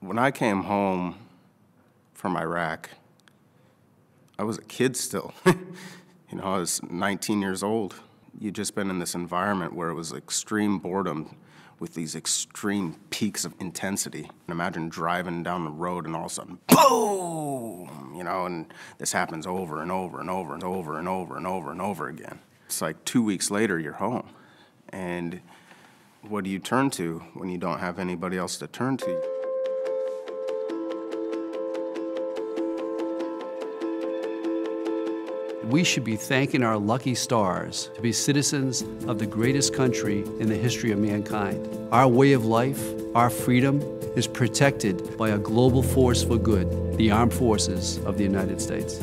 When I came home from Iraq, I was a kid still. You know, I was 19 years old. You'd just been in this environment where it was extreme boredom with these extreme peaks of intensity. And imagine driving down the road and all of a sudden, boom! You know, and this happens over and over and over and over and over and over and over again. It's like 2 weeks later, you're home. And what do you turn to when you don't have anybody else to turn to? We should be thanking our lucky stars to be citizens of the greatest country in the history of mankind. Our way of life, our freedom, is protected by a global force for good, the Armed Forces of the United States.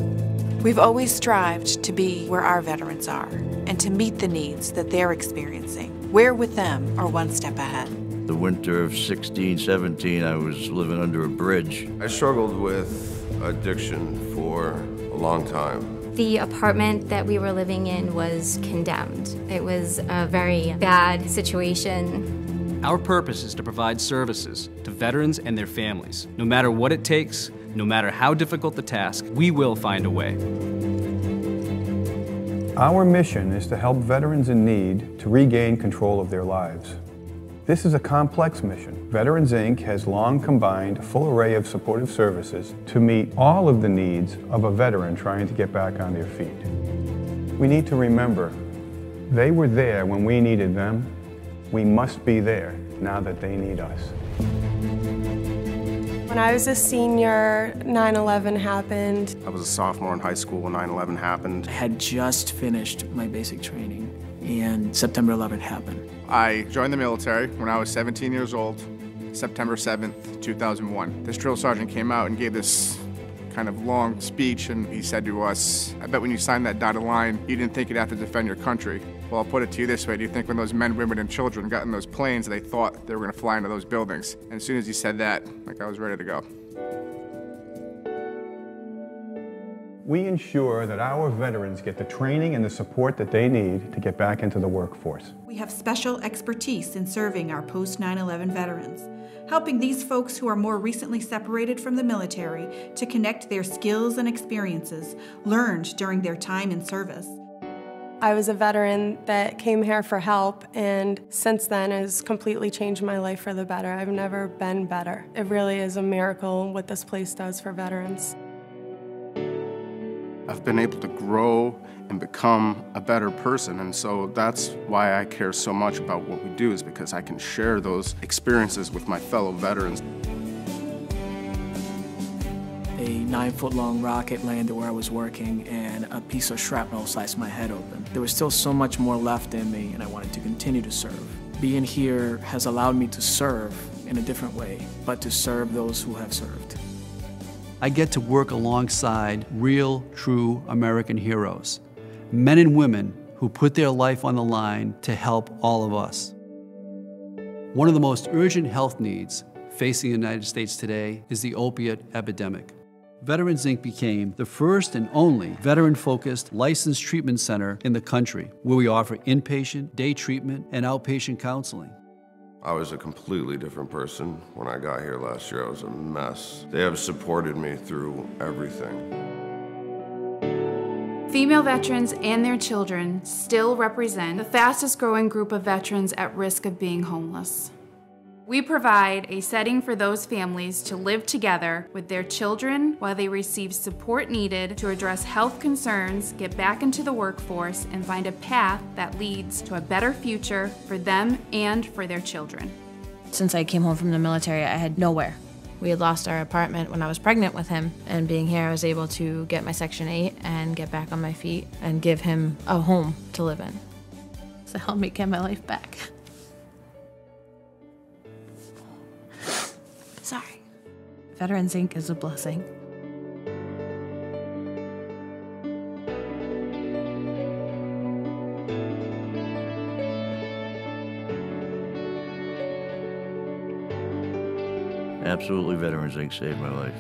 We've always strived to be where our veterans are and to meet the needs that they're experiencing. We're with them or one step ahead. The winter of 16, 17, I was living under a bridge. I struggled with addiction for a long time. The apartment that we were living in was condemned. It was a very bad situation. Our purpose is to provide services to veterans and their families. No matter what it takes, no matter how difficult the task, we will find a way. Our mission is to help veterans in need to regain control of their lives. This is a complex mission. Veterans Inc. has long combined a full array of supportive services to meet all of the needs of a veteran trying to get back on their feet. We need to remember, they were there when we needed them. We must be there now that they need us. When I was a senior, 9/11 happened. I was a sophomore in high school when 9/11 happened. I had just finished my basic training, and September 11th happened. I joined the military when I was 17 years old, September 7th, 2001. This drill sergeant came out and gave this kind of long speech, and he said to us, I bet when you signed that dotted line, you didn't think you'd have to defend your country. Well, I'll put it to you this way. Do you think when those men, women, and children got in those planes, they thought they were going to fly into those buildings? And as soon as he said that, like, I was ready to go. We ensure that our veterans get the training and the support that they need to get back into the workforce. We have special expertise in serving our post-9/11 veterans, helping these folks who are more recently separated from the military to connect their skills and experiences learned during their time in service. I was a veteran that came here for help, and since then has completely changed my life for the better. I've never been better. It really is a miracle what this place does for veterans. I've been able to grow and become a better person, and so that's why I care so much about what we do, is because I can share those experiences with my fellow veterans. A 9-foot-long rocket landed where I was working, and a piece of shrapnel sliced my head open. There was still so much more left in me, and I wanted to continue to serve. Being here has allowed me to serve in a different way, but to serve those who have served. I get to work alongside real, true American heroes, men and women who put their life on the line to help all of us. One of the most urgent health needs facing the United States today is the opiate epidemic. Veterans Inc. became the first and only veteran-focused licensed treatment center in the country, where we offer inpatient, day treatment, and outpatient counseling. I was a completely different person when I got here last year. I was a mess. They have supported me through everything. Female veterans and their children still represent the fastest growing group of veterans at risk of being homeless. We provide a setting for those families to live together with their children while they receive support needed to address health concerns, get back into the workforce, and find a path that leads to a better future for them and for their children. Since I came home from the military, I had nowhere. We had lost our apartment when I was pregnant with him, and being here, I was able to get my Section 8 and get back on my feet and give him a home to live in. So it helped me get my life back. Sorry. Veterans Inc. is a blessing. Absolutely, Veterans Inc. saved my life.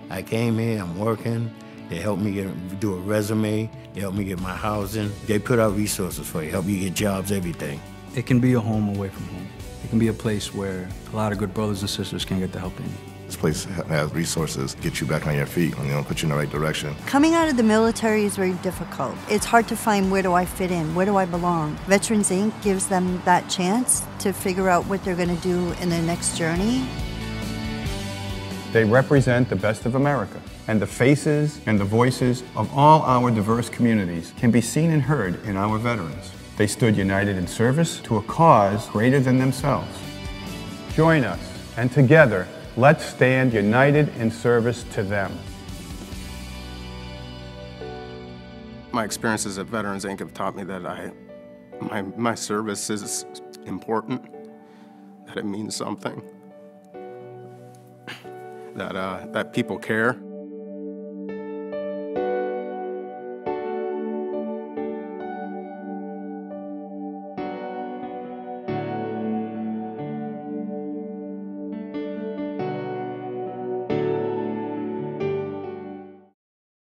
I came here, I'm working. They helped me do a resume. They helped me get my housing. They put out resources for you, help you get jobs, everything. It can be a home away from home. It can be a place where a lot of good brothers and sisters can get the help they need. This place has resources, get you back on your feet, put you in the right direction. Coming out of the military is very difficult. It's hard to find where do I fit in, where do I belong. Veterans Inc. gives them that chance to figure out what they're going to do in their next journey. They represent the best of America, and the faces and the voices of all our diverse communities can be seen and heard in our veterans. They stood united in service to a cause greater than themselves. Join us, and together, let's stand united in service to them. My experiences at Veterans Inc. have taught me that my service is important, that it means something, that people care.